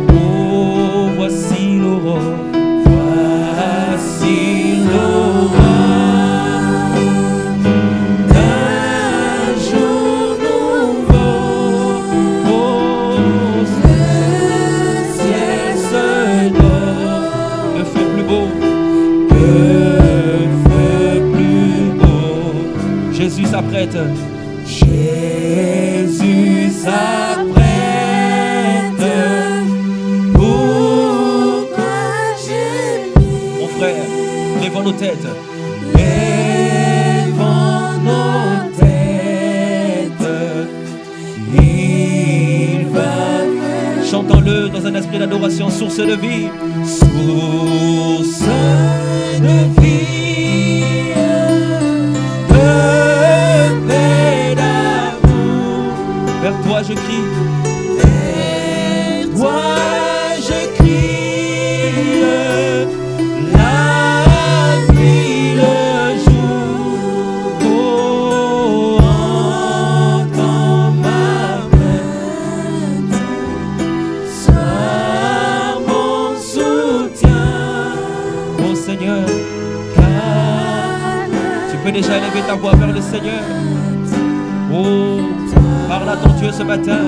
Oh, voici l'aurore. Voici l'aurore d'un jour nouveau. Oh, le ciel se dort. Le feu plus beau. Le feu plus beau. Jésus s'apprête. Jésus s'apprête pour mon frère, lèvons nos têtes. Lèvons nos têtes. Il va. Chantons-le dans un esprit d'adoration, source de vie. Source de vie. De paix, d'amour. Vers toi je crie. Vers toi je crie. La nuit, le jour. Oh, entends ma plainte. Sois mon soutien. Oh Seigneur, tu peux déjà élever ta voix vers le Seigneur. Oh, parle à ton Dieu ce matin.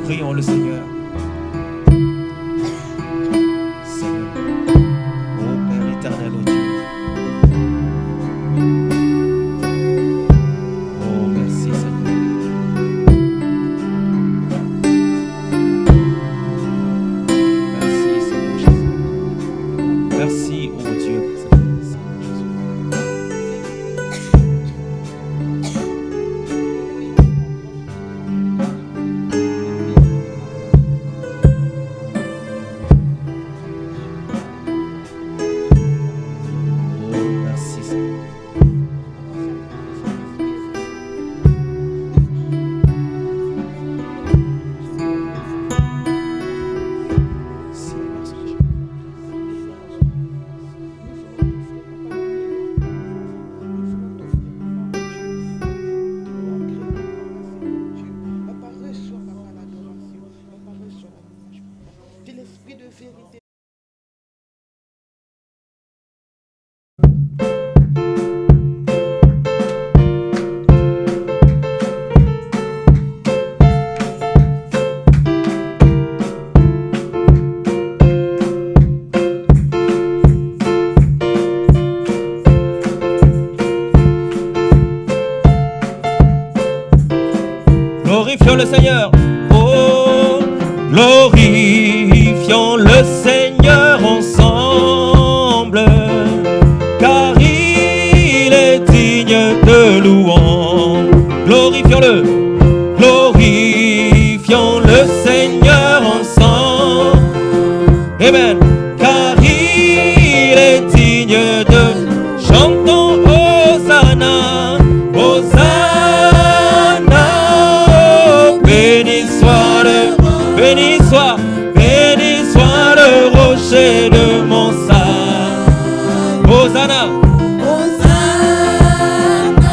Prions le Seigneur. Seigneur, oh Père éternel, oh Dieu. Oh, merci Seigneur. Merci Seigneur Jésus. Merci, oh Dieu, pour cette grâce, Seigneur Jésus. Glorifions le Seigneur. Oh, glorifions le Seigneur ensemble, car il est digne de louange. Glorifions-le. Glorifions le Seigneur ensemble. Amen. Car il est digne de. Chantons Hosanna. Hosanna. Béni soit le rocher de mon salut. Hosanna. Hosanna.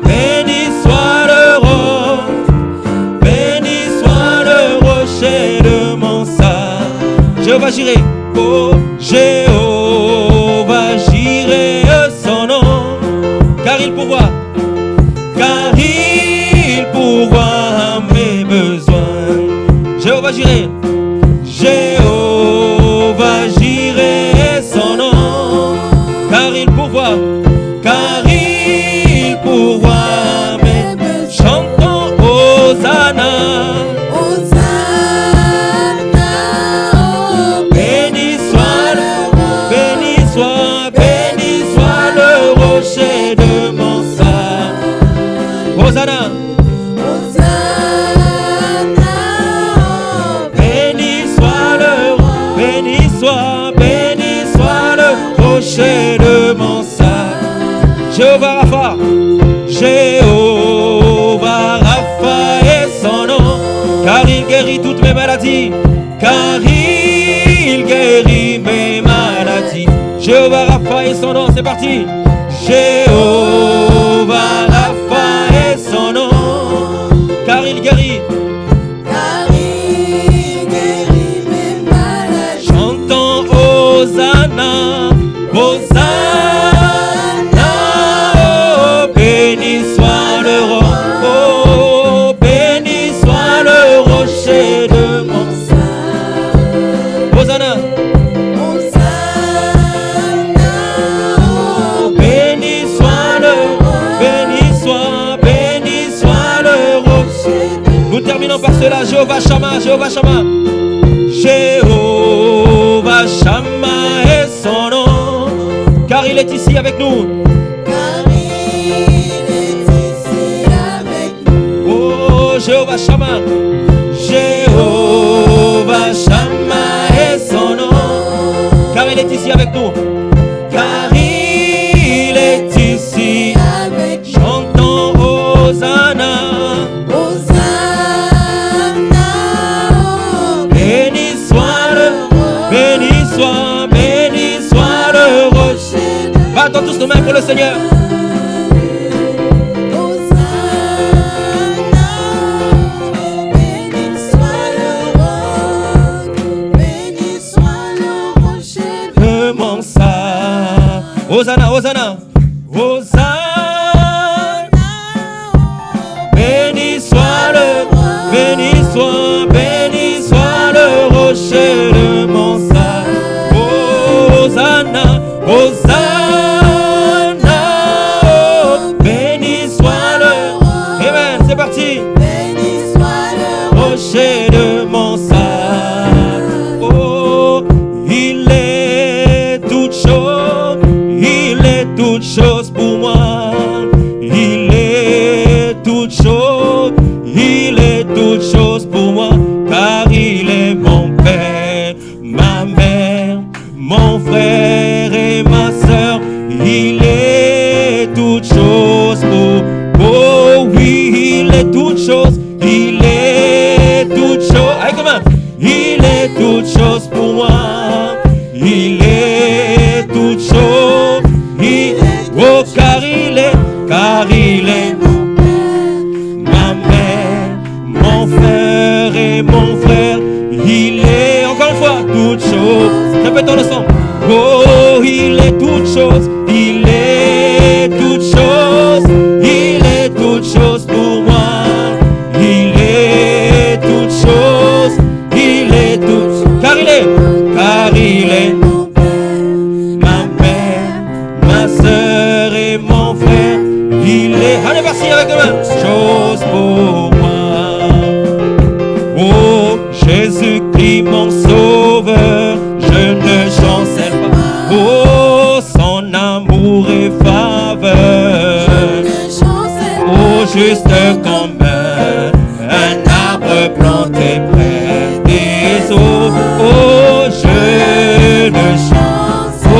Béni soit le rocher de mon salut. Jéhovah Jireh. Oh, Jéhovah Jireh son nom, car il pourvoit. Car il pourvoit à mes besoins. Jéhovah Jireh. Jéhovah Jireh son nom, car il pourvoit. Car il pourvoit à mes besoins. Chantons Hosanna. Hosanna. Béni soit le rocher de mon salut. Hosanna. Béni soit le rocher de mon salut. Jéhovah Rapha. Jéhovah Rapha est son nom, car il guérit toutes mes maladies. Car il guérit mes maladies. Jéhovah Rapha est son nom, c'est parti. Jéhovah Rapha est son nom, car il guérit. voir cela. Jéhovah Shammah, Jéhovah Shammah. Jéhovah Shammah est son nom, car il est ici avec nous. Car il est ici avec nous. Oh, Jéhovah Shammah. Jéhovah Shammah est son nom, car il est ici avec nous. Car il est ici Avec nous. chantons Hosanna. Hosanna, oh, Béni soit le rocher. Battons tous nos mains pour le Seigneur. Hosanna, béni soit le roc, béni soit le rocher De mon sang. Hosanna, Hosanna. Hosanna. Béni soit le rocher de mon sang. Hosanna, Hosanna. Oh, béni soit le. Amen, c'est parti. béni soit le Rocher de mon sang. Oh, il est toute chose pour moi. Il est toute chose pour moi, car il est mon père, ma mère, mon frère et ma soeur. Il est toute chose pour. Oh oui, il est toute chose. Il est toute chose. Allez, comment? Il est toute chose pour moi. Il est toute chose. Oh, car il est mon père, ma mère, mon frère et mon frère. Il est encore une fois toute chose. Répétons le son. Oh, il est toute chose. Il est toute chose. Il est toute chose pour moi. Il est toute chose. Il est toute. Car il est mon père, ma mère, ma soeur et mon frère. Il est. Allez, merci avec nous. Chose pour moi. Oh, Jésus-Christ, mon sauveur, je ne chancelle pas. Oh, son amour et faveur. ne chancelle pas. Oh, juste comme un arbre planté près des eaux. Oh, je ne chancelle. Oh,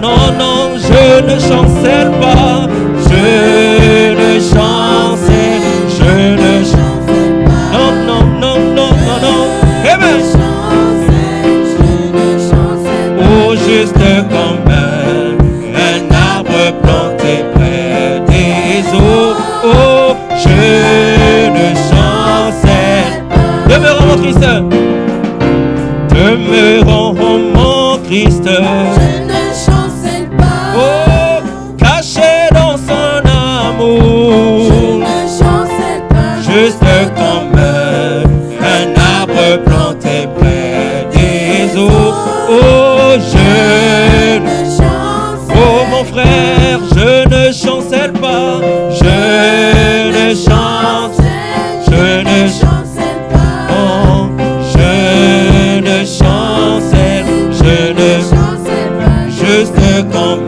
non, non, je ne chancelle pas. Je ne chancelle. Je ne chancelle. Non, non, non, non, non, non. Amen. Oh, juste comme un arbre planté près des eaux. Oh, je ne chancelle. Demeurons mon Christ. Demeurons mon Christ. Je ne chancelle pas. Oh, caché dans son amour. Je ne chancelle pas. Juste comme un arbre planté près des eaux. Oh, je ne. Oh, mon frère, je ne chancelle pas. Je ne chante. Je ne chancelle pas. Oh, je ne chancelle. Je ne chancelle pas. Juste comme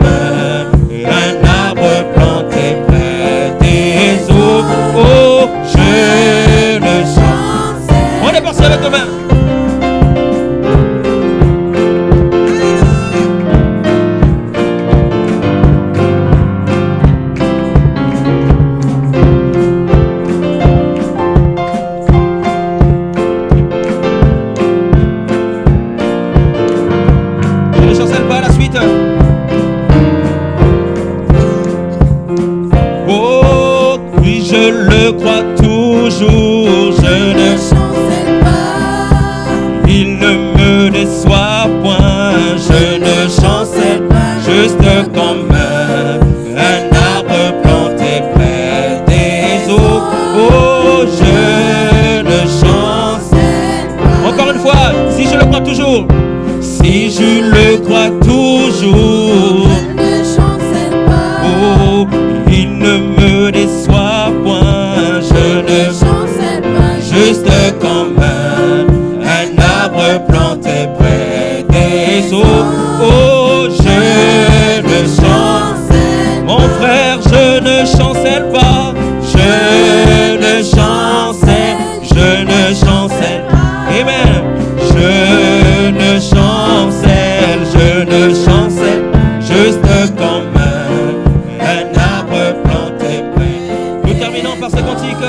un arbre planté près des eaux. Oh, je ne chancelle. On est parti avec nos mains. Je ne chancelle pas à la suite. Oh, oui, je le crois toujours. Je ne chancelle pas. comme un arbre planté près des eaux. Oh, je ne chancelle, mon frère, je ne chancelle pas. Je ne chancelle, je ne chancelle. Amen. Je ne chancelle, juste comme un arbre planté près. Nous terminons par ce cantique.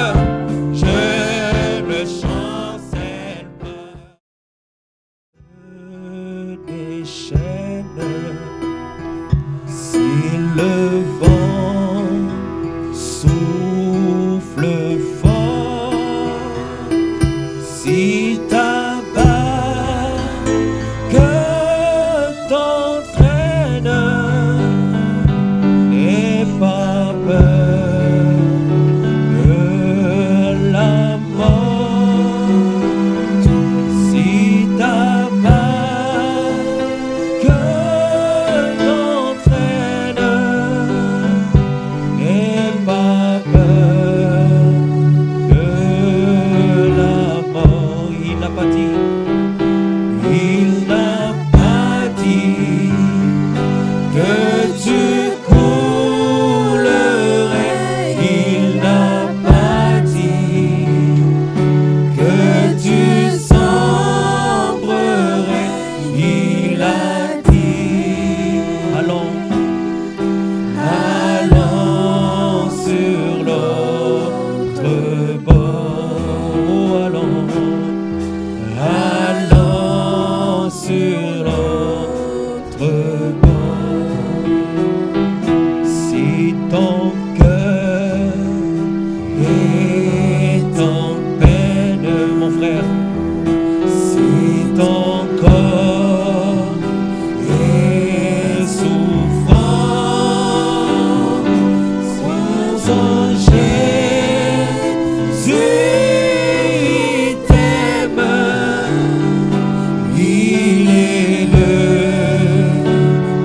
Je ne chancelle pas. Des chaînes, si le vent souffle fort, si ta barque t'entraîne, n'aie pas peur de la mort. Si ta barque t'entraîne, n'aie pas peur de la mort. Il n'a pas dit, il n'a pas dit que tu coulerais. Il n'a pas dit que tu sombrerais. Il a dit, allons, allons sur l'autre bord. Oh, allons, allons sur l'autre bord. Si ton cœur est en peine, mon frère, si ton corps est souffrant, son Jésus t'aime. Il est le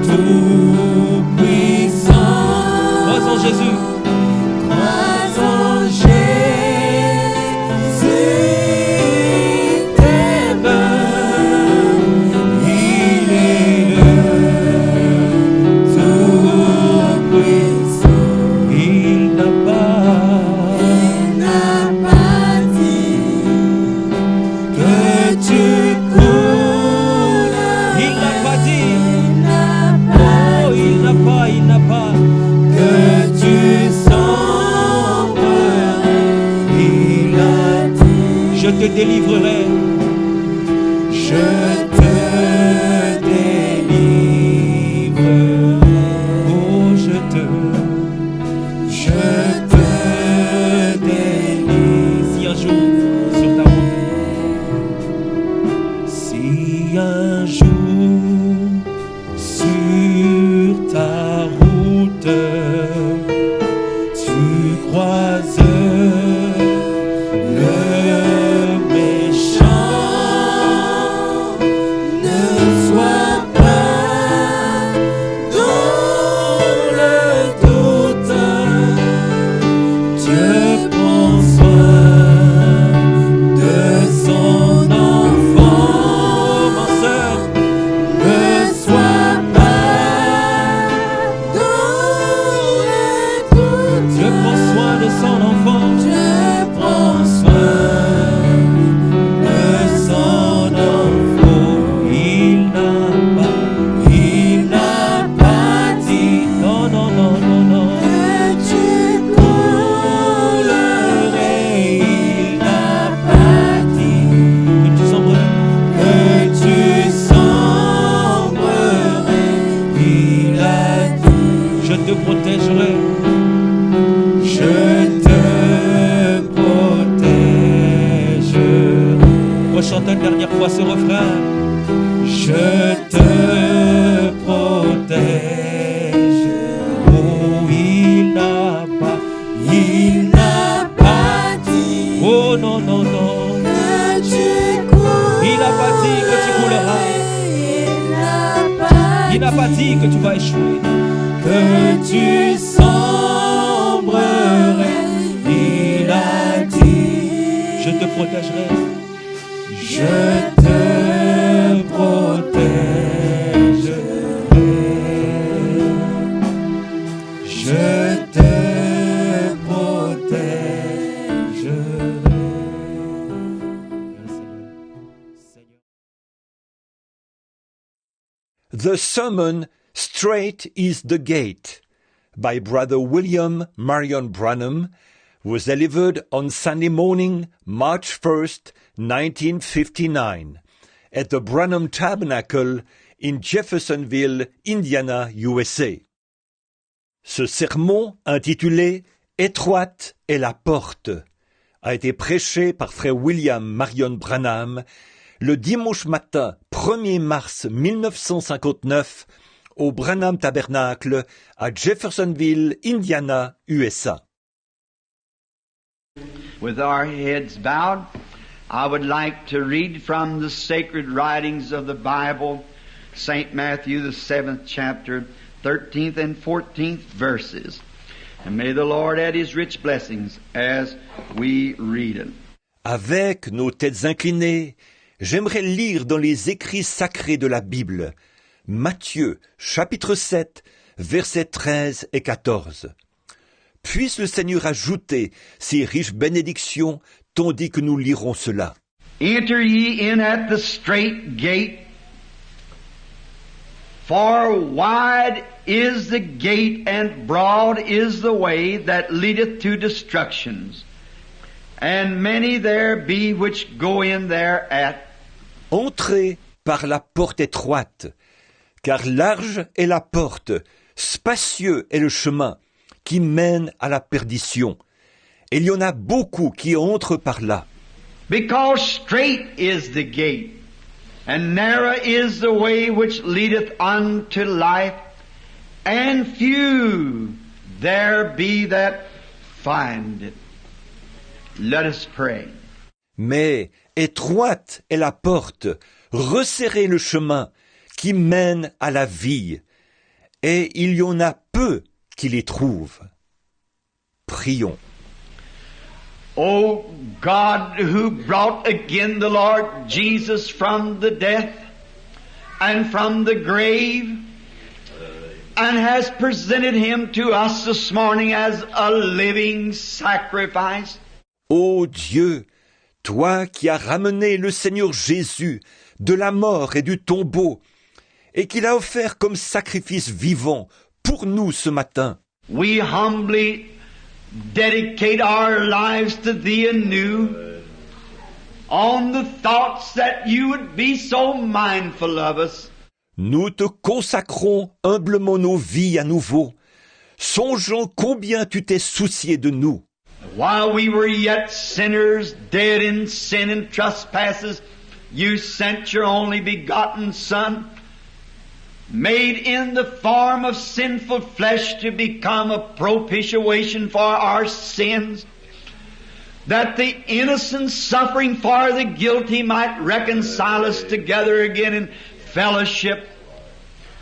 Tout-Puissant. Crois en Jésus. Crois en Jésus t'aime. Il est le Tout-Puissant. Il n'a pas dit que tu coules. Il n'a pas dit. Oh, il n'a pas que tu sombrerais. Il a dit, je te délivrerai. Je te délivrerai. Oh, je te délivre. Si un jour sur ta route, si un jour sur ta route, tu croises le méchant, ne sois pas dans le doute. Dieu prend soin de son enfant, ma sœur. Ne sois pas dans le doute. Dieu prend soin de son enfant. Dieu prend soin de son enfant. Il n'a pas dit, non, non, non, non, non, que tu coulerais. Il n'a pas dit que tu sombrerais. Que tu sombrerais. Il a dit, je te protégerai. Je te protégerai. Rechante une dernière fois ce refrain. Je te protège. Oh, il n'a pas dit. Oh, non, non, non. Que tu coules. Il n'a pas dit que tu couleras. Il n'a pas dit que tu vas échouer. Que tu sombrerais. Il a dit, je te protégerai. Je te protégerai. Je te protégerai. The sermon Straight is the Gate by Brother William Marion Branham was delivered on Sunday morning, March 1st, 1959, at the Branham Tabernacle in Jeffersonville, Indiana, USA. Ce sermon, intitulé « Étroite est la porte », a été prêché par frère William Marion Branham le dimanche matin 1er mars 1959 au Branham Tabernacle à Jeffersonville, Indiana, USA. With our heads bowed, I would like to read from the sacred writings of the Bible, St. Matthew, the 7th chapter, 13th and 14th verses. And may the Lord add His rich blessings as we read it. Avec nos têtes inclinées, j'aimerais lire dans les écrits sacrés de la Bible, Matthieu, chapitre 7, versets 13 et 14. Puisse le Seigneur ajouter ses riches bénédictions, tandis que nous lirons cela. Enter ye in at the strait gate, for wide is the gate and broad is the way that leadeth to destructions, and many there be which go in thereat. Entrez par la porte étroite, car large est la porte, spacieux est le chemin qui mène à la perdition. Et il y en a beaucoup qui entrent par là. Because strait is the gate, and narrow is the way which leadeth unto life, and few there be that find it. Let us pray. Mais étroite est la porte, resserré le chemin qui mène à la vie, et il y en a peu qui les trouvent. Prions. O God, who brought again the Lord Jesus from the death and from the grave, and has presented Him to us this morning as a living sacrifice. Ô Dieu, toi qui as ramené le Seigneur Jésus de la mort et du tombeau, et qui l'a offert comme sacrifice vivant pour nous ce matin, We humbly dedicate our lives to Thee anew on the thoughts that You would be so mindful of us. nous te consacrons humblement nos vies à nouveau, songeant combien tu t'es soucié de nous. While we were yet sinners, dead in sin and trespasses, You sent Your only begotten Son, made in the form of sinful flesh to become a propitiation for our sins, that the innocent suffering for the guilty might reconcile us together again in fellowship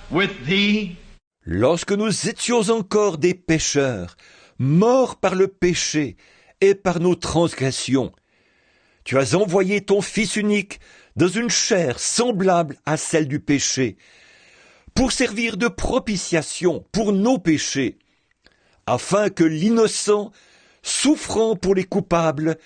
with Thee. Lorsque nous étions encore des pécheurs, morts par le péché et par nos transgressions, tu as envoyé ton Fils unique dans une chair semblable à celle du péché, pour servir de propitiation pour nos péchés, afin que l'innocent, souffrant pour les coupables,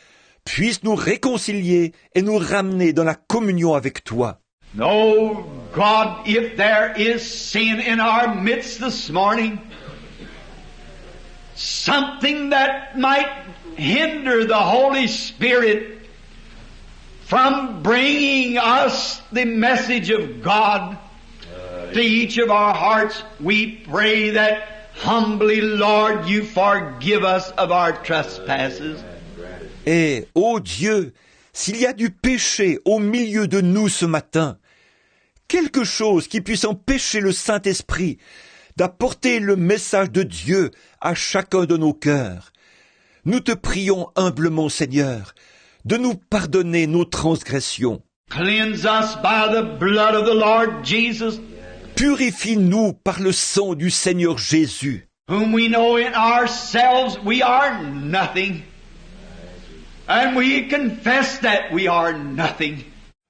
puisse nous réconcilier et nous ramener dans la communion avec toi. Oh God, if there is sin in our midst this morning, something that might hinder the Holy Spirit from bringing us the message of God to each of our hearts, we pray that humbly, Lord, You forgive us of our trespasses. Et, ô Dieu, s'il y a du péché au milieu de nous ce matin, quelque chose qui puisse empêcher le Saint-Esprit d'apporter le message de Dieu à chacun de nos cœurs, nous te prions humblement, Seigneur, de nous pardonner nos transgressions. Cleanse us by the blood of the Lord Jesus, Purifie-nous par le sang du Seigneur Jésus, whom we know in ourselves we are nothing. And we confess that we are nothing.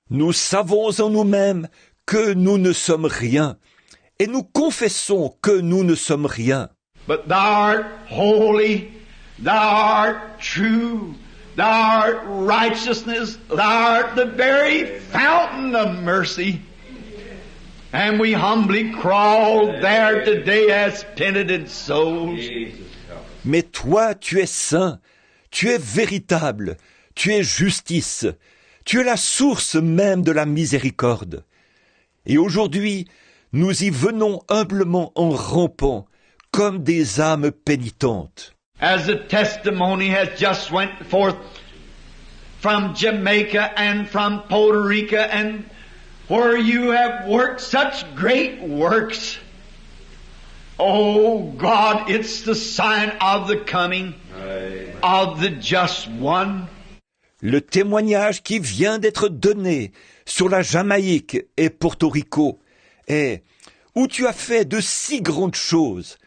Nous savons en nous-mêmes que nous ne sommes rien, et nous confessons que nous ne sommes rien. But thou art holy, thou art true, thou art righteousness, thou art the very fountain of mercy. And we humbly crawl there today as penitent souls. Mais toi, tu es saint, tu es véritable, tu es justice, tu es la source même de la miséricorde. Et aujourd'hui, nous y venons humblement en rampant, comme des âmes pénitentes. As the testimony has just went forth from Jamaica and from Puerto Rico and where you have worked such great works. Oh God, it's the sign of the coming of the just one. Le témoignage qui vient d'être donné sur la Jamaïque et Porto Rico est où tu as fait de si grandes choses,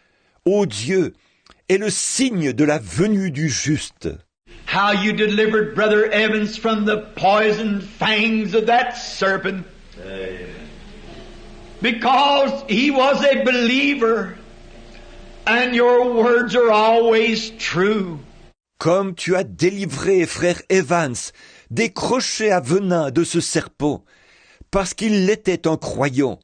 ô Dieu, est le signe de la venue du juste. How you delivered Brother Evans from the poison fangs of that serpent. Because he was a believer and your words are always true. Comme tu as délivré frère Evans des crochets à venin de ce serpent, parce qu'il était un croyant,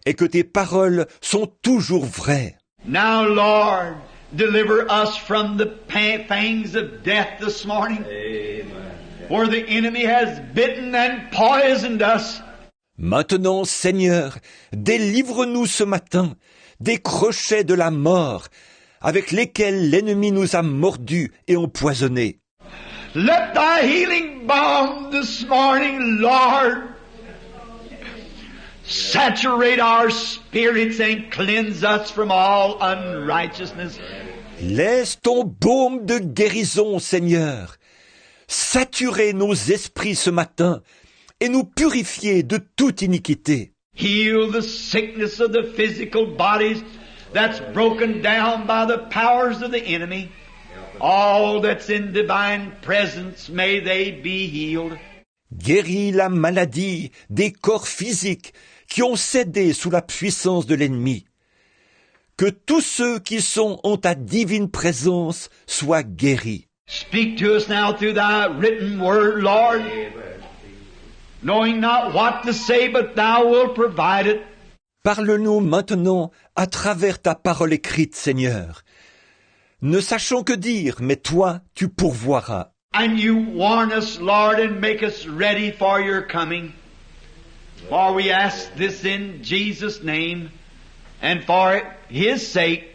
et que tes paroles sont toujours vraies. Now, Lord, deliver us from the fangs of death this morning. Amen. Where the enemy has bitten and poisoned us. Maintenant, Seigneur, délivre-nous ce matin des crochets de la mort avec lesquels l'ennemi nous a mordus et empoisonnés. Let thy healing balm this morning, Lord, saturate our spirits and cleanse us from all unrighteousness. Laisse ton baume de guérison, Seigneur, saturer nos esprits ce matin et nous purifier de toute iniquité. Heal the sickness of the physical bodies that's broken down by the powers of the enemy. All that's in divine presence, may they be healed. Guéris la maladie des corps physiques qui ont cédé sous la puissance de l'ennemi. Que tous ceux qui sont en ta divine présence soient guéris. Speak to us now through thy written word, Lord. Knowing not what to say, but thou wilt provide it. Parle-nous maintenant à travers ta parole écrite, Seigneur. Ne sachons que dire, mais toi, tu pourvoiras. And you warn us, Lord, and make us ready for your coming. For we ask this in Jesus' name, and for his sake,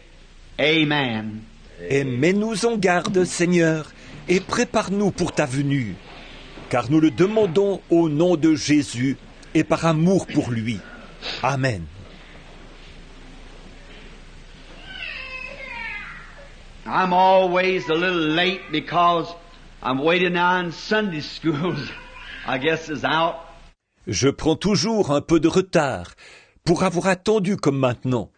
amen. Et mets-nous en garde, Seigneur, et prépare-nous pour ta venue, car nous le demandons au nom de Jésus et par amour pour lui. Amen. I'm always a little late because I'm waiting on Sunday schools, I guess, is out. Je prends toujours un peu de retard pour avoir attendu comme maintenant.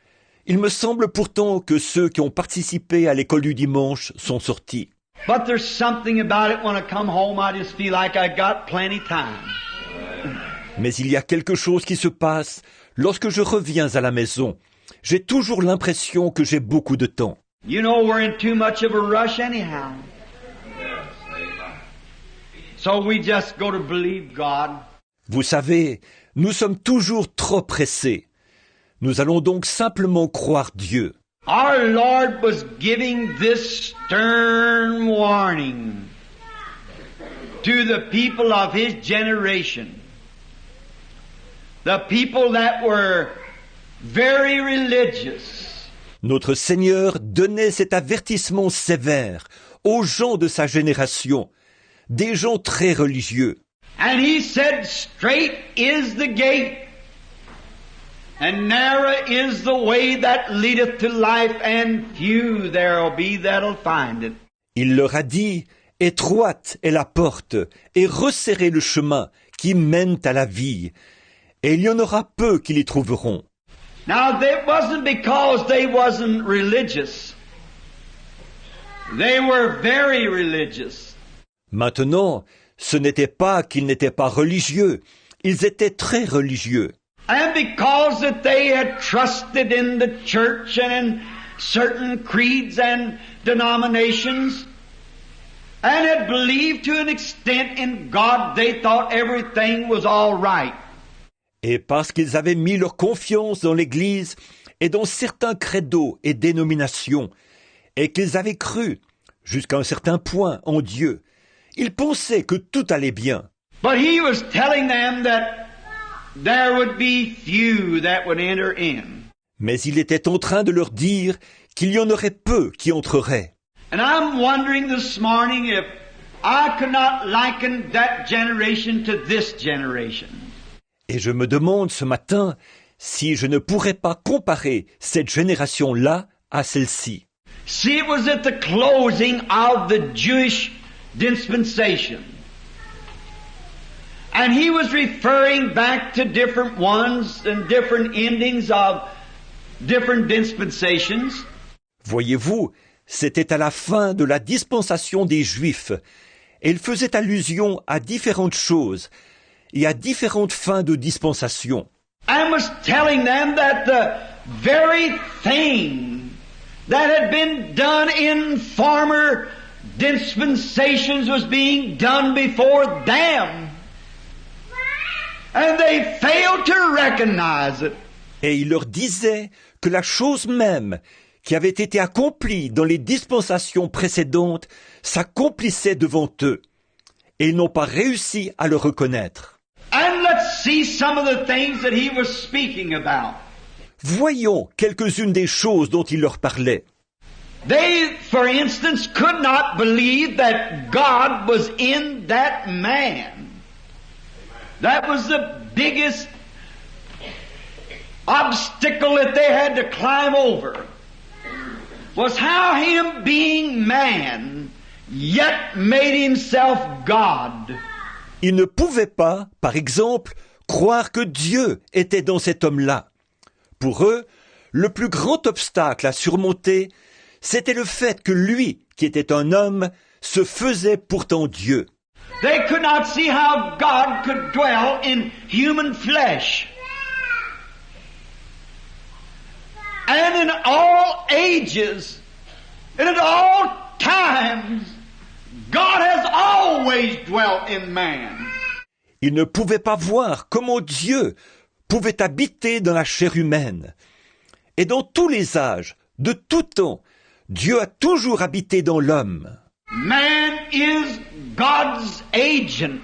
Il me semble pourtant que ceux qui ont participé à l'école du dimanche sont sortis. But there's something about it when I come home, I just feel like I got plenty time. Mais il y a quelque chose qui se passe lorsque je reviens à la maison. J'ai toujours l'impression que j'ai beaucoup de temps. You know, we're in too much of a rush anyhow. So we just go to believe God. Vous savez, nous sommes toujours trop pressés. Nous allons donc simplement croire Dieu. Our Lord was giving this stern warning to the people of His generation. The people that were very religious. Notre Seigneur donnait cet avertissement sévère aux gens de sa génération, des gens très religieux. And He said, straight is the gate, and narrow is the way that leadeth to life, and few there'll be that'll find it. Il leur a dit, étroite est la porte, et resserrez le chemin qui mène à la vie, et il y en aura peu qui l'y trouveront. Now, it wasn't because they wasn't religious. They were very religious. Maintenant, ce n'était pas qu'ils n'étaient pas religieux, Ils étaient très religieux. And because that they had trusted in the church and in certain creeds and denominations, and had believed to an extent in God, they thought everything was all right. Et parce qu'ils avaient mis leur confiance dans l'Église et dans certains credos et dénominations, et qu'ils avaient cru, jusqu'à un certain point, en Dieu, ils pensaient que tout allait bien. But he was telling them that there would be few that would enter in. Mais il était en train de leur dire qu'il y en aurait peu qui entreraient. And I'm wondering this morning if I could not liken that generation to this generation. Et je me demande ce matin si je ne pourrais pas comparer cette génération-là à celle-ci. See, it was at the closing of the Jewish dispensation. And he was referring back to different ones and different endings of different dispensations. Voyez-vous, c'était à la fin de la dispensation des Juifs, et il faisait allusion à différentes choses et à différentes fins de dispensation. And was telling them that the very thing that had been done in former dispensations was being done before them. And they failed to recognize it. Et il leur disait que la chose même qui avait été accomplie dans les dispensations précédentes s'accomplissait devant eux, et ils n'ont pas réussi à le reconnaître. And let's see some of the things that he was speaking about. Voyons quelques-unes des choses dont il leur parlait. They, for instance, could not believe that God was in that man. That was the biggest obstacle that they had to climb over. Was how him being man yet made himself God. Ils ne pouvaient pas, par exemple, croire que Dieu était dans cet homme-là. Pour eux, le plus grand obstacle à surmonter, c'était le fait que lui, qui était un homme, se faisait pourtant Dieu. They could not see how God could dwell in human flesh. And in all ages, and at all times, God has always dwelt in man. Ils ne pouvaient pas voir comment Dieu pouvait habiter dans la chair humaine. Et dans tous les âges, de tout temps, Dieu a toujours habité dans l'homme. Man is God's agent.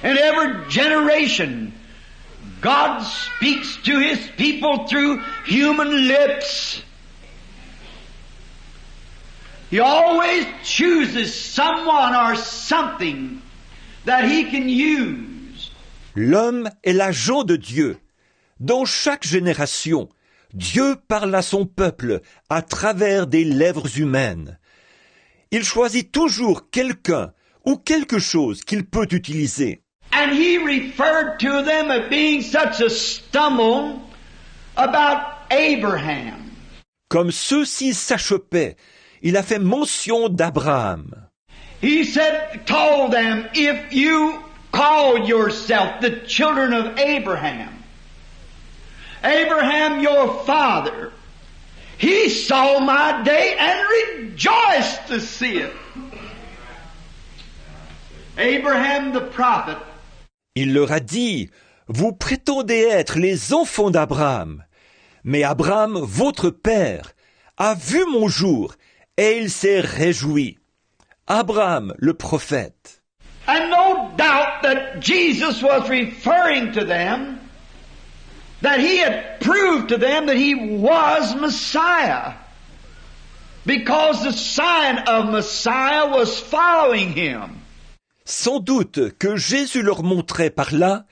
In every generation, God speaks to His people through human lips. He always chooses someone or something that He can use. L'homme est l'agent de Dieu. Dans chaque génération, Dieu parle à son peuple à travers des lèvres humaines. Il choisit toujours quelqu'un ou quelque chose qu'il peut utiliser. And He referred to them as being such a stumble about Abraham. Comme ceux-ci s'achoppaient, il a fait mention d'Abraham. He said, told them, if you call yourself the children of Abraham, Abraham your father, he saw my day and rejoiced to see it. Abraham the prophet. Il leur a dit, vous prétendez être les enfants d'Abraham, mais Abraham, votre père, a vu mon jour et il s'est réjoui. Abraham, le prophète. And no doubt that Jesus was referring to them, that He had proved to them that He was Messiah, because the sign of Messiah was following Him. Sans doute que Jésus leur montrait par là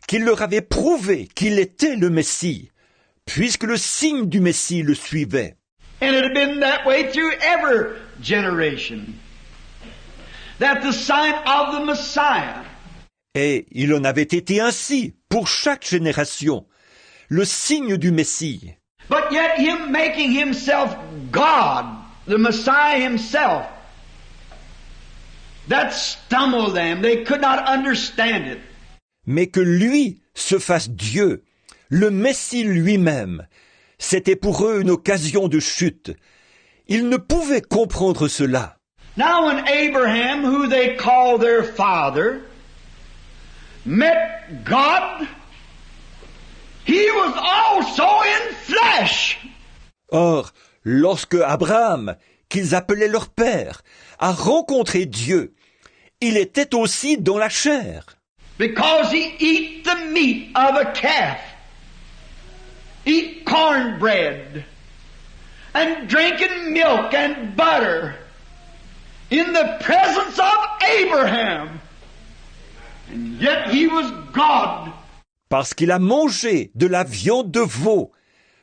qu'il leur avait prouvé qu'il était le Messie, puisque le signe du Messie le suivait. And it had been that way through every generation, that the sign of the Messiah. Et il en avait été ainsi pour chaque génération, le signe du Messie. But yet Him making Himself God, the Messiah Himself, that stumbled them. They could not understand it. mais que lui se fasse Dieu, le Messie lui-même, c'était pour eux une occasion de chute. Ils ne pouvaient comprendre cela. Now when Abraham, who they call their father, met God, he was also in flesh. Or, lorsque Abraham, qu'ils appelaient leur père, a rencontré Dieu, il était aussi dans la chair. Because he eat the meat of a calf, eat cornbread, and drinking milk and butter in the presence of Abraham. And yet he was God. Parce qu'il a mangé de la viande de veau,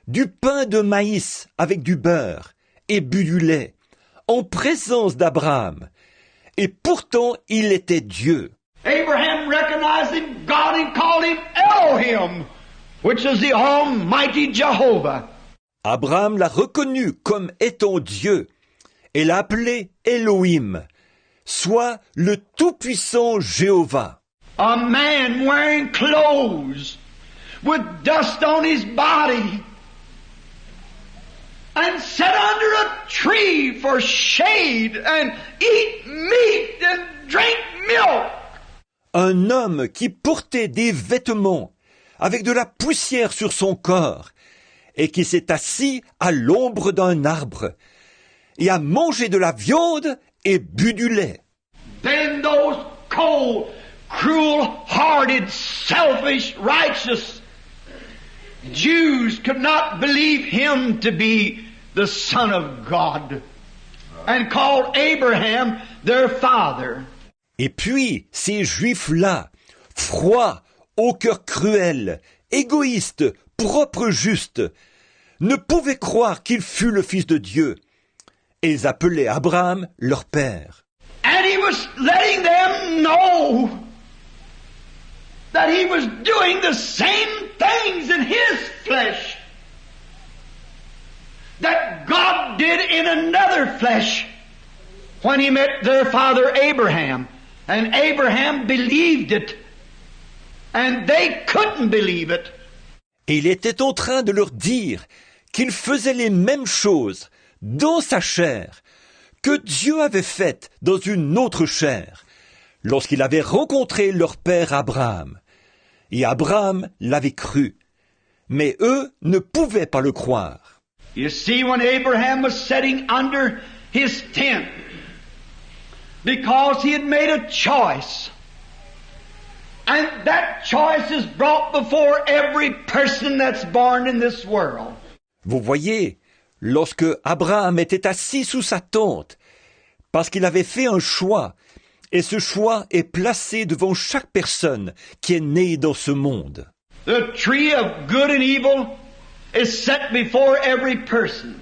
du pain de maïs avec du beurre et bu du lait, en présence d'Abraham. Et pourtant, il était Dieu. Abraham recognized him, God, and called him Elohim, which is the Almighty Jehovah. Abraham l'a reconnu comme étant Dieu et l'a appelé Elohim, soit le tout-puissant Jéhovah. A man wearing clothes with dust on his body and sat under a tree for shade and eat meat and drink milk. Un homme qui portait des vêtements avec de la poussière sur son corps et qui s'est assis à l'ombre d'un arbre et a mangé de la viande et bu du lait. Then those cold, cruel-hearted, selfish, righteous Jews could not believe him to be the Son of God and called Abraham their father. Et puis, ces Juifs-là, froids, au cœur cruel, égoïstes, propres, justes, ne pouvaient croire qu'il fût le Fils de Dieu. Et ils appelaient Abraham leur père. And he was letting them know that he was doing the same things in his flesh that God did in another flesh when he met their father Abraham. And Abraham believed it. And they couldn't believe it. Et il était en train de leur dire qu'il faisait les mêmes choses dans sa chair que Dieu avait faites dans une autre chair lorsqu'il avait rencontré leur père Abraham. Et Abraham l'avait cru. Mais eux ne pouvaient pas le croire. You see, when Abraham was sitting under his tent, because he had made a choice, and that choice is brought before every person that's born in this world. Vous voyez, lorsque Abraham était assis sous sa tente, parce qu'il avait fait un choix, et ce choix est placé devant chaque personne qui est née dans ce monde. The tree of good and evil is set before every person.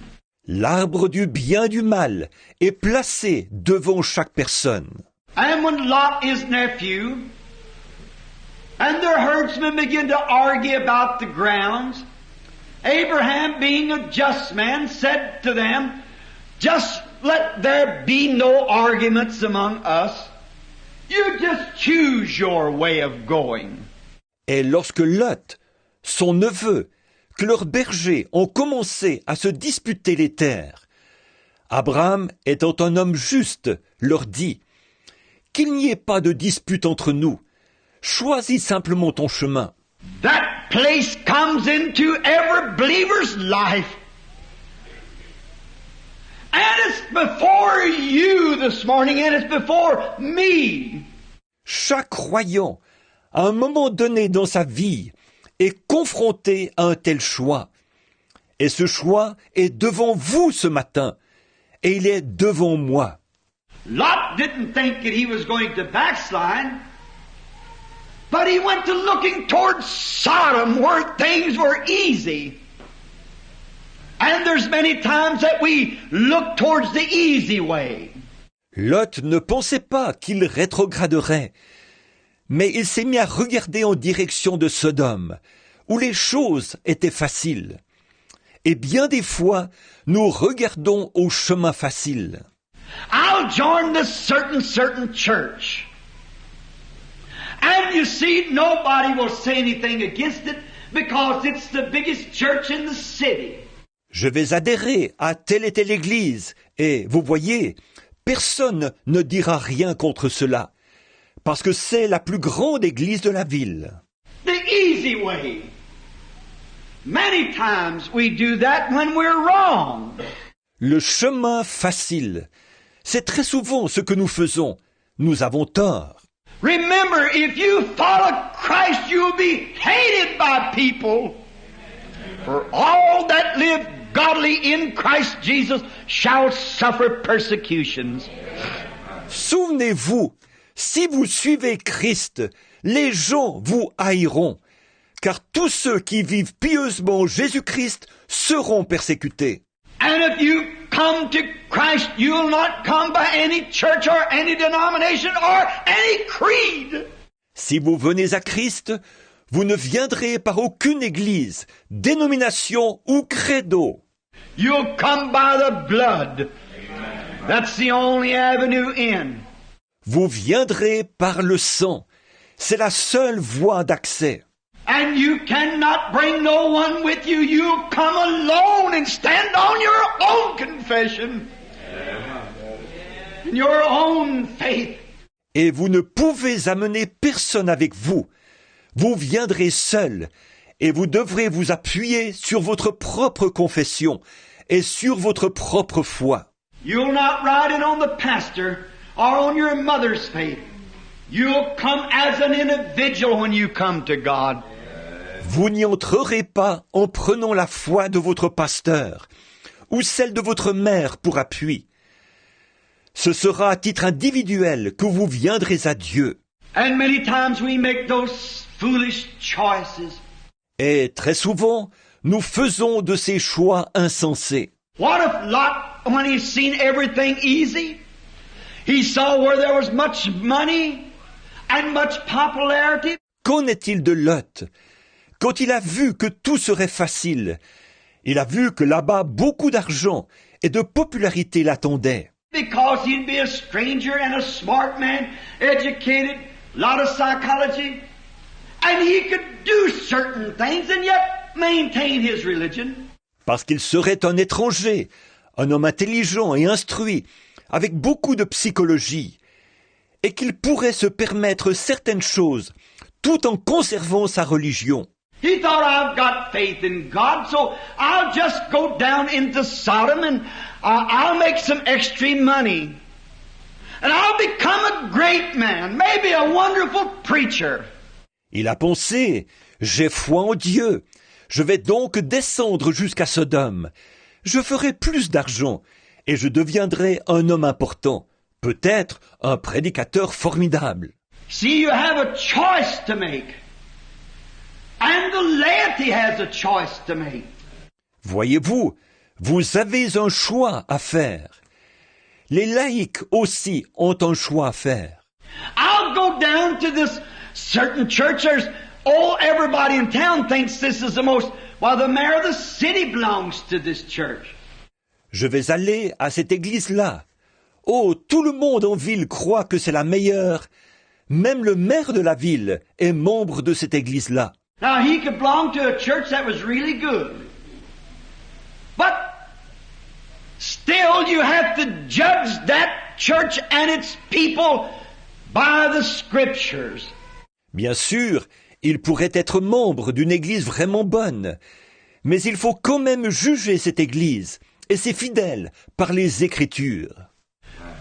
L'arbre du bien et du mal est placé devant chaque personne. And when Lot, his nephew, and their herdsmen begin to argue about the grounds, Abraham, being a just man, said to them, just let there be no arguments among us. You just choose your way of going. Et lorsque Lot, son neveu, que leurs bergers ont commencé à se disputer les terres, Abraham, étant un homme juste, leur dit « Qu'il n'y ait pas de dispute entre nous. Choisis simplement ton chemin. » That place comes into every believer's life. And it's before you this morning, and it's before me. Chaque croyant, à un moment donné dans sa vie, est confronté à un tel choix. Et ce choix est devant vous ce matin, et il est devant moi. Lot didn't think that he was going to backslide, but he went to looking towards Sodom where things were easy. And there's many times that we look towards the easy way. Lot ne pensait pas qu'il rétrograderait, mais il s'est mis à regarder en direction de Sodome, où les choses étaient faciles. Et bien des fois, nous regardons au chemin facile. I'll join this certain church. And you see, nobody will say anything against it because it's the biggest church in the city. Je vais adhérer à telle et telle église, et vous voyez, personne ne dira rien contre cela, parce que c'est la plus grande église de la ville. The easy way. Many times we do that when we're wrong. Le chemin facile, c'est très souvent ce que nous faisons. Nous avons tort. Remember, if you follow Christ, you'll be hated by people. For all that live godly in Christ Jesus shall suffer persecutions. Souvenez-vous, si vous suivez Christ, les gens vous haïront, car tous ceux qui vivent pieusement Jésus-Christ seront persécutés. And if you come to Christ, you'll not come by any church or any denomination or any creed. Si vous venez à Christ, vous ne viendrez par aucune église, dénomination ou credo. You'll come by the blood. That's the only avenue in. Vous viendrez par le sang. C'est la seule voie d'accès. And you cannot bring no one with you. You come alone and stand on your own confession. In your own faith. Et vous ne pouvez amener personne avec vous. Vous viendrez seul, et vous devrez vous appuyer sur votre propre confession et sur votre propre foi. You'll not ride in on the pastor or on your mother's faith. You'll come as an individual when you come to God. Vous n'y entrerez pas en prenant la foi de votre pasteur ou celle de votre mère pour appui. Ce sera à titre individuel que vous viendrez à Dieu. And many times we make those foolish choices. Et très souvent, nous faisons de ces choix insensés. What if Lot, when he seen everything easy, he saw where there was much money and much popularity? Qu'en est-il de Lot? Quand il a vu que tout serait facile, il a vu que là-bas beaucoup d'argent et de popularité l'attendaient. Because he'd be a stranger and a smart man, educated, lot of psychology, and he could do certain things and yet maintain his religion. Parce qu'il serait un étranger, un homme intelligent et instruit, avec beaucoup de psychologie, et qu'il pourrait se permettre certaines choses, tout en conservant sa religion. He thought, I've got faith in God, so I'll just go down into Sodom and I'll make some extra money. And I'll become a great man, maybe a wonderful preacher. Il a pensé, j'ai foi en Dieu, je vais donc descendre jusqu'à Sodome. Je ferai plus d'argent et je deviendrai un homme important, peut-être un prédicateur formidable. See, you have a choice to make. And the laity has a choice to make. Voyez-vous, vous avez un choix à faire. Les laïcs aussi ont un choix à faire. I'll go down to this certain church. Everybody in town thinks this is the most, well, the mayor of the city belongs to this church. Je vais aller à cette église-là. Oh, tout le monde en ville croit que c'est la meilleure. Même le maire de la ville est membre de cette église-là. Now, he could belong to a church that was really good. But still, you have to judge that church and its people by the Scriptures. Bien sûr, il pourrait être membre d'une église vraiment bonne, mais il faut quand même juger cette église et ses fidèles par les Écritures.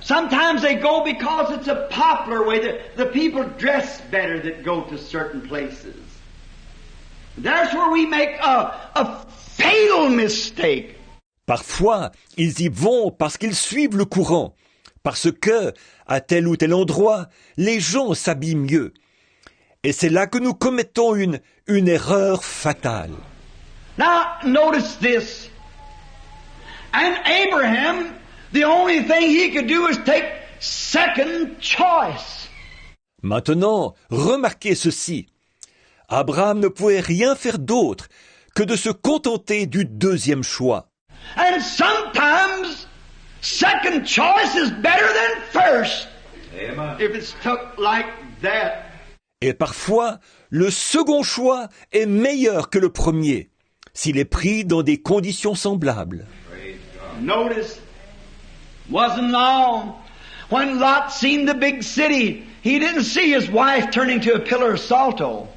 Sometimes they go because it's a popular way. The people dress better that go to certain places. That's where we make a fatal mistake. Parfois, ils y vont parce qu'ils suivent le courant, parce que, à tel ou tel endroit, les gens s'habillent mieux. Et c'est là que nous commettons une erreur fatale. Now, notice this. And Abraham, the only thing he could do is take second choice. Maintenant, remarquez ceci. Abraham ne pouvait rien faire d'autre que de se contenter du deuxième choix. And sometimes second choice is better than first. If it's took like that. Et parfois, le second choix est meilleur que le premier, s'il est pris dans des conditions semblables. Notice, wasn't long when Lot seen the big city. He didn't see his wife turning to a pillar of salto.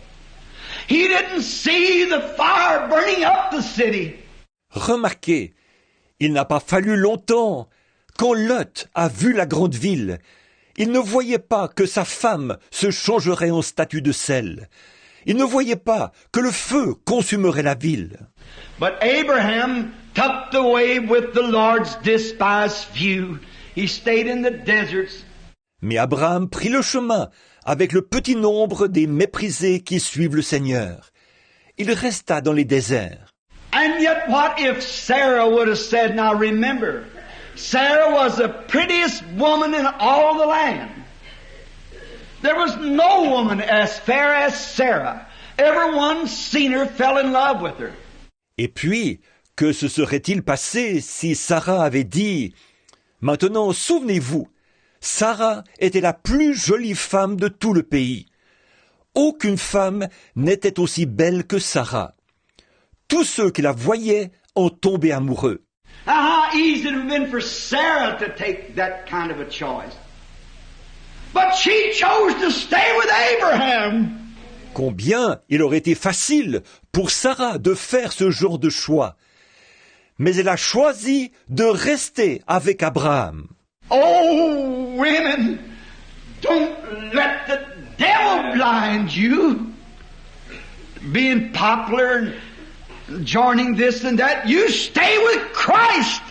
He didn't see the fire burning up the city. Remarquez, il n'a pas fallu longtemps. Quand Lot a vu la grande ville, il ne voyait pas que sa femme se changerait en statue de sel. Il ne voyait pas que le feu consumerait la ville. But Abraham took the way with the Lord's despised few. He stayed in the deserts. Mais Abraham prit le chemin avec le petit nombre des méprisés qui suivent le Seigneur. Il resta dans les déserts. And yet what if Sarah would have said, now remember, Sarah was the prettiest woman in all the land. There was no woman as fair as Sarah. Everyone seen her, fell in love with her. Et puis, que se serait-il passé si Sarah avait dit « Maintenant, souvenez-vous, Sarah était la plus jolie femme de tout le pays. Aucune femme n'était aussi belle que Sarah. Tous ceux qui la voyaient en tombaient amoureux. » Now, how easy it would have been for Sarah to take that kind of a choice. But she chose to stay with Abraham. Combien il aurait été facile pour Sarah de faire ce genre de choix. Mais elle a choisi de rester avec Abraham. Oh, women, don't let the devil blind you. Being popular and joining this and that, you stay with Christ.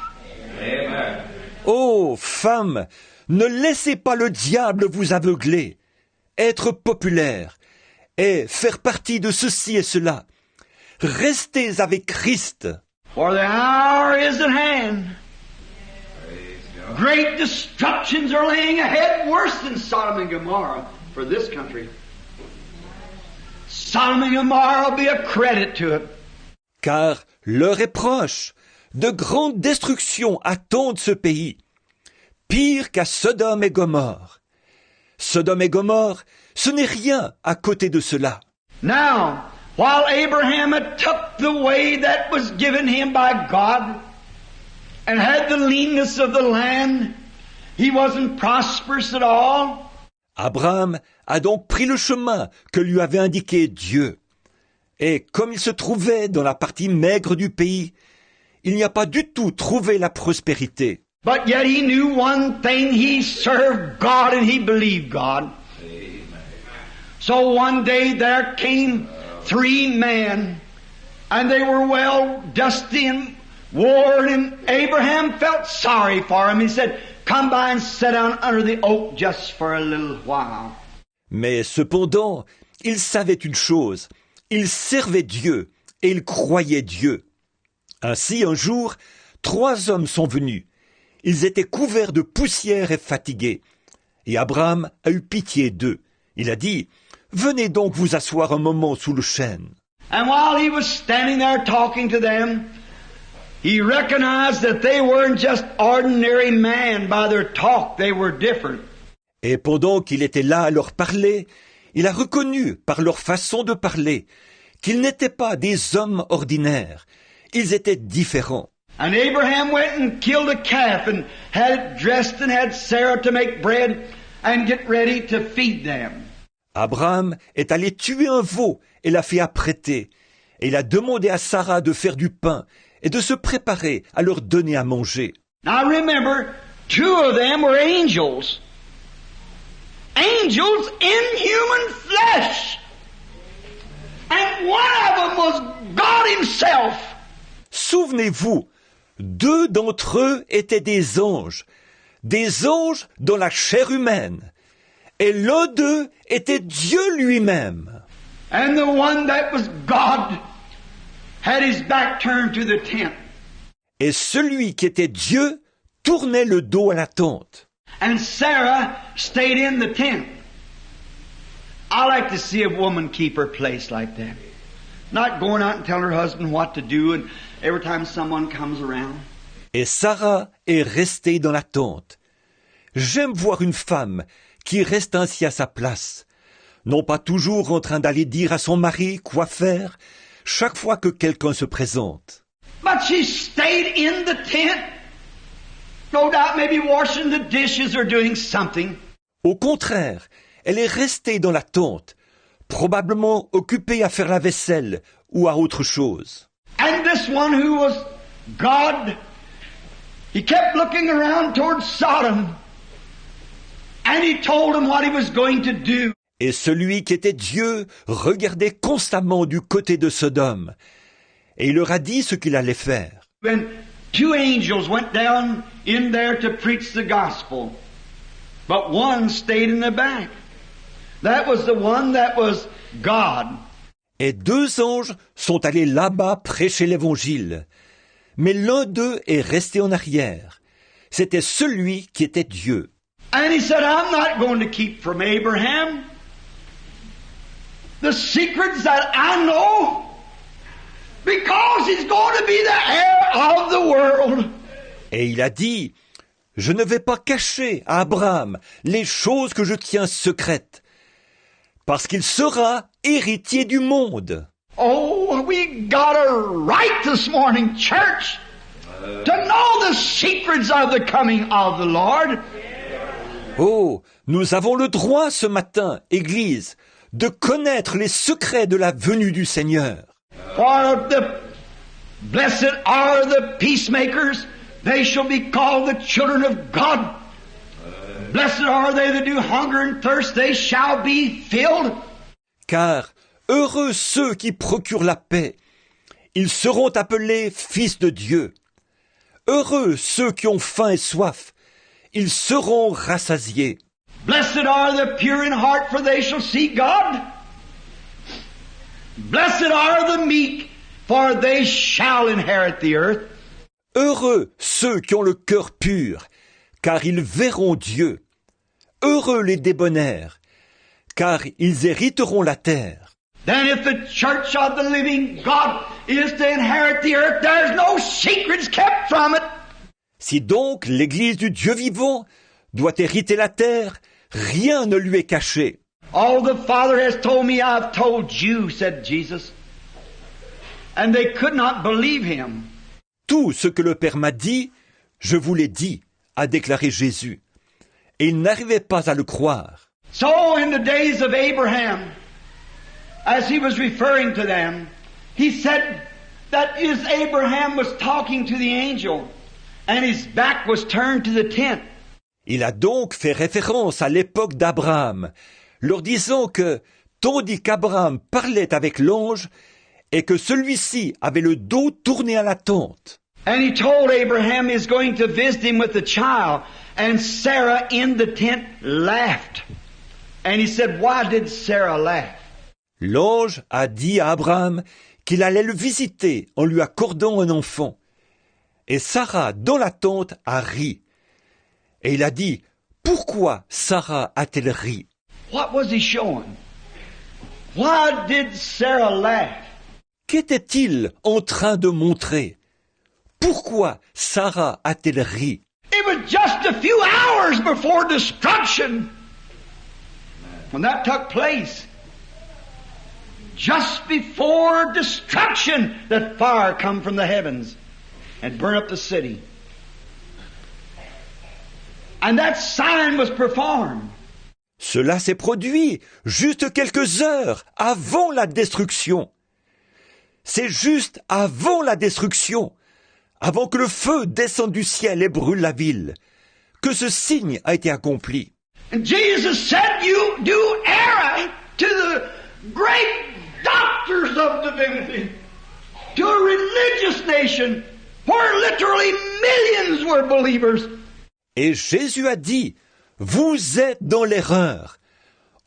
Amen. Ô femmes, ne laissez pas le diable vous aveugler. Être populaire et faire partie de ceci et cela. Restez avec Christ. For the hour is at hand. Great destructions are laying ahead, worse than Sodom and Gomorrah for this country. Sodom and Gomorrah will be a credit to it. Car l'heure est proche. De grandes destructions attendent ce pays. Pire qu'à Sodome et Gomorre. Sodome et Gomorre, ce n'est rien à côté de cela. Now, while Abraham had took the way that was given him by God and had the leanness of the land, he wasn't prosperous at all. Abraham a donc pris le chemin que lui avait indiqué Dieu. Et comme il se trouvait dans la partie maigre du pays, il n'y a pas du tout trouvé la prospérité. But yet he knew one thing, he served God and he believed God. So one day there came 3 men, and they were well dusty and worn, and Abraham felt sorry for him. He said, come by and sit down under the oak just for a little while. Mais cependant, il savait une chose, il servait Dieu et il croyait Dieu. Ainsi, un jour, 3 hommes sont venus. Ils étaient couverts de poussière et fatigués. Et Abraham a eu pitié d'eux. Il a dit, « Venez donc vous asseoir un moment sous le chêne. » And while he was standing there talking to them, he recognized that they weren't just ordinary men. By their talk, they were different. Et pendant qu'il était là à leur parler, il a reconnu par leur façon de parler qu'ils n'étaient pas des hommes ordinaires. Ils étaient différents. And Abraham went and killed a calf and had it dressed and had Sarah to make bread and get ready to feed them. Abraham est allé tuer un veau et l'a fait apprêter. Et il a demandé à Sarah de faire du pain et de se préparer à leur donner à manger. Now remember, 2 of them were angels. Angels in human flesh. And one of them was God himself. Souvenez-vous, 2 d'entre eux étaient des anges dans la chair humaine. Et l'un d'eux était Dieu lui-même. And the one that was God had his back turned to the tent. Et celui qui était Dieu tournait le dos à la tente. And Sarah stayed in the tent. I like to see a woman keep her place like that. Not going out and telling her husband what to do and every time someone comes around. Et Sarah est restée dans la tente. J'aime voir une femme qui reste ainsi à sa place, non pas toujours en train d'aller dire à son mari quoi faire chaque fois que quelqu'un se présente. But she stayed in the tent. No doubt maybe washing the dishes or doing something. Au contraire, elle est restée dans la tente, probablement occupée à faire la vaisselle ou à autre chose. And this one who was God, he kept looking around towards Sodom. And he told him what he was going to do. Et celui qui était Dieu regardait constamment du côté de Sodome. Et il leur a dit ce qu'il allait faire. When two angels went down in there to preach the gospel, but one stayed in the back. That was the one that was God. Et 2 anges sont allés là-bas prêcher l'évangile. Mais l'un d'eux est resté en arrière. C'était celui qui était Dieu. And he said, I'm not going to keep from Abraham the secrets that I know, because he's going to be the heir of the world. Et il a dit, je ne vais pas cacher à Abraham les choses que je tiens secrètes, parce qu'il sera héritier du monde. Oh, we got a right this morning, church, to know the secrets of the coming of the Lord. Oh, nous avons le droit ce matin, Église, de connaître les secrets de la venue du Seigneur. For the blessed are the peacemakers, they shall be called the children of God. Blessed are they that do hunger and thirst, they shall be filled. Car heureux ceux qui procurent la paix, ils seront appelés fils de Dieu. Heureux ceux qui ont faim et soif, ils seront rassasiés. Blessed are the pure in heart, for they shall see God. Blessed are the meek, for they shall inherit the earth. Heureux ceux qui ont le cœur pur, car ils verront Dieu. Heureux les débonnaires, car ils hériteront la terre. Then if the church of the living God is to inherit the earth, there's no secrets kept from it. Si donc l'Église du Dieu vivant doit hériter la terre, rien ne lui est caché. All the Father has told me, I've told you, said Jesus. And they could not believe him. Tout ce que le Père m'a dit, je vous l'ai dit, a déclaré Jésus. Et ils n'arrivaient pas à le croire. So in the days of Abraham, as he was referring to them, he said that is Abraham was talking to the angel, and his back was turned to the tent. Il a donc fait référence à l'époque d'Abraham, leur disant que, tandis qu'Abraham parlait avec l'ange, et que celui-ci avait le dos tourné à la tente. And he told Abraham he's going to visit him with a child, and Sarah in the tent laughed. And he said, why did Sarah laugh? L'ange a dit à Abraham qu'il allait le visiter en lui accordant un enfant. Et Sarah, dans la tente, a ri. Et il a dit, pourquoi Sarah a-t-elle ri? What was he showing? Why did Sarah laugh? Qu'était-il en train de montrer? Pourquoi Sarah a-t-elle ri? It was just a few hours before destruction when that took place. Just before destruction, that fire come from the heavens and burn up the city. And that sign was performed. Cela s'est produit juste quelques heures avant la destruction. C'est juste avant la destruction, avant que le feu descende du ciel et brûle la ville, que ce signe a été accompli. And Jesus said, you do err to the great doctors of divinity, to a religious nation where literally millions were believers. Et Jésus a dit, vous êtes dans l'erreur,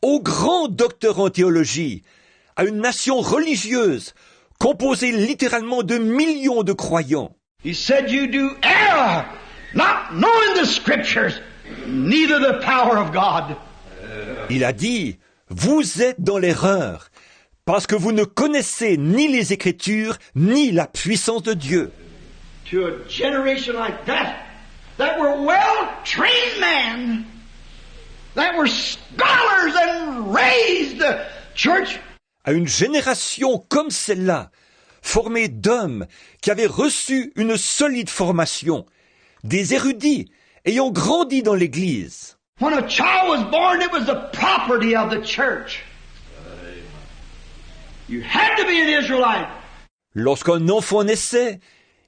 aux grands docteurs en théologie, à une nation religieuse composée littéralement de millions de croyants. He said, you do err, not knowing the scriptures, neither the power of God. Il a dit, vous êtes dans l'erreur, parce que vous ne connaissez ni les Écritures, ni la puissance de Dieu. To a generation like that were well-trained men, that were scholars and raised the church. À une génération comme celle-là, formée d'hommes qui avaient reçu une solide formation, des érudits ayant grandi dans l'Église. When a child was born, it was the property of the church. You had to be an Israelite. Lorsqu'un enfant naissait,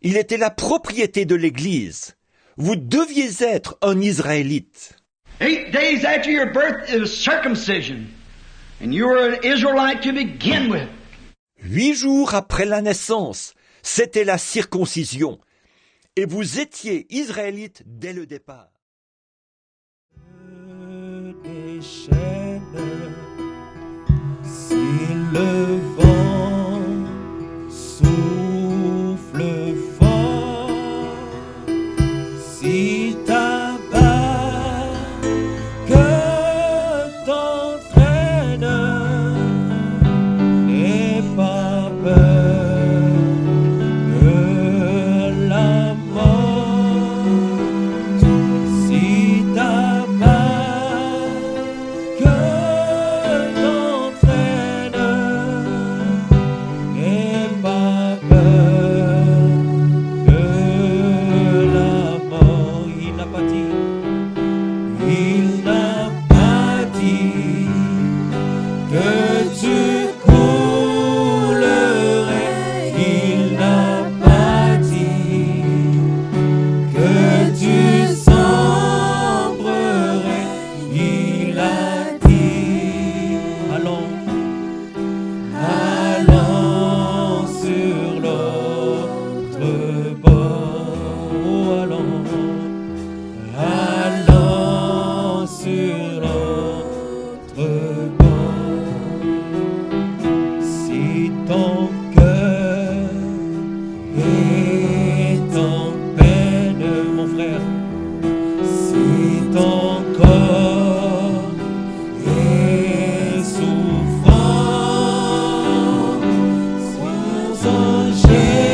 il était la propriété de l'Église. Vous deviez être un Israélite. 8 days after your birth, it was circumcision. And you were an Israelite to begin with. 8 jours après la naissance, c'était la circoncision. Et vous étiez Israélite dès le départ. Des chaînes, si le vent souffle fort, si ta barque t'entraîne, n'aie pas peur de la mort. Si ta barque t'entraîne, n'aie pas peur de la mort. Il n'a pas dit, il n'a pas dit que tu coulerais. Il n'a pas dit que tu sombrerais. Il a dit, allons, allons sur l'autre bord. Oh, allons, allons sur l'autre bord. Si ton cœur est en peine, mon frère, si ton corps est souffrant, son Jésus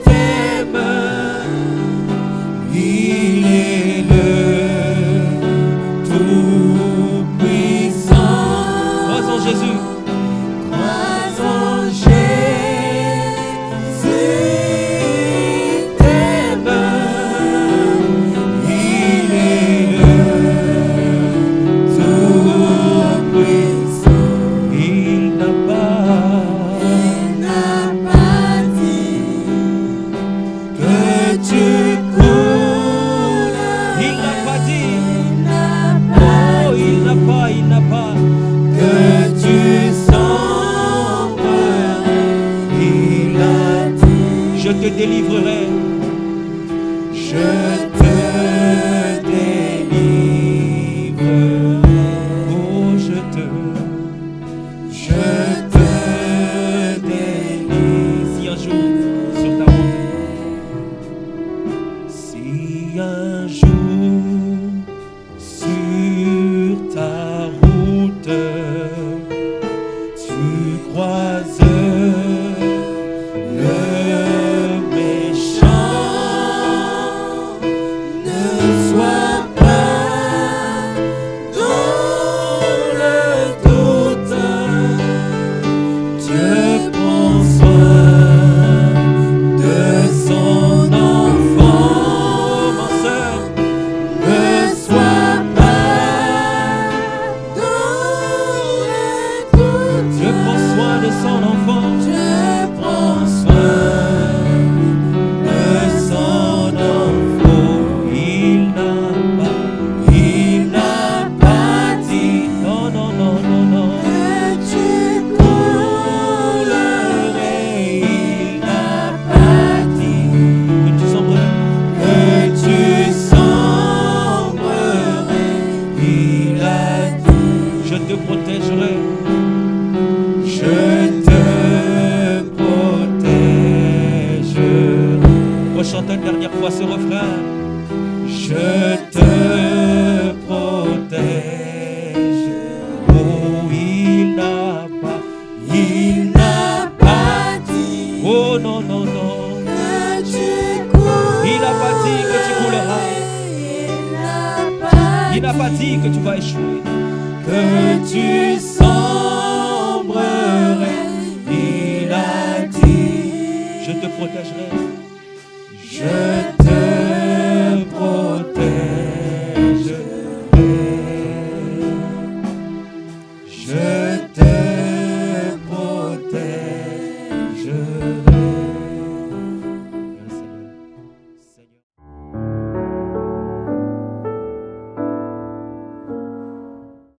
t'aime, il est le Tout-Puissant. Crois en Jésus. Crois en Jésus t'aime, il est le Tout-Puissant. Il n'a pas dit que tu coules. Il n'a pas dit. Oh, il n'a pas que tu sombrerais. Il a dit, je te délivrerai. Je te délivrerai. Oh, je te délivre. Si un jour sur ta route, si un jour sur ta route, tu croises le méchant, ne sois pas dans le doute. Dieu prend soin de son enfant, ma sœur. Ne sois pas dans le doute. Dieu prend soin de son enfant. Dieu prend soin de son enfant. Il n'a pas dit, non, non, non, non, non, que tu coulerais. Il n'a pas dit que tu sombrerais. Que tu sombrerais. Il a dit, je te protégerai. Je te protégerai. Rechante une dernière fois ce refrain. Je te protège. Oh, il n'a pas dit. Oh, non, non, non. Que tu couleras. Il n'a pas dit que tu couleras. que tu sombrerais. Il a dit, je te protégerai. Je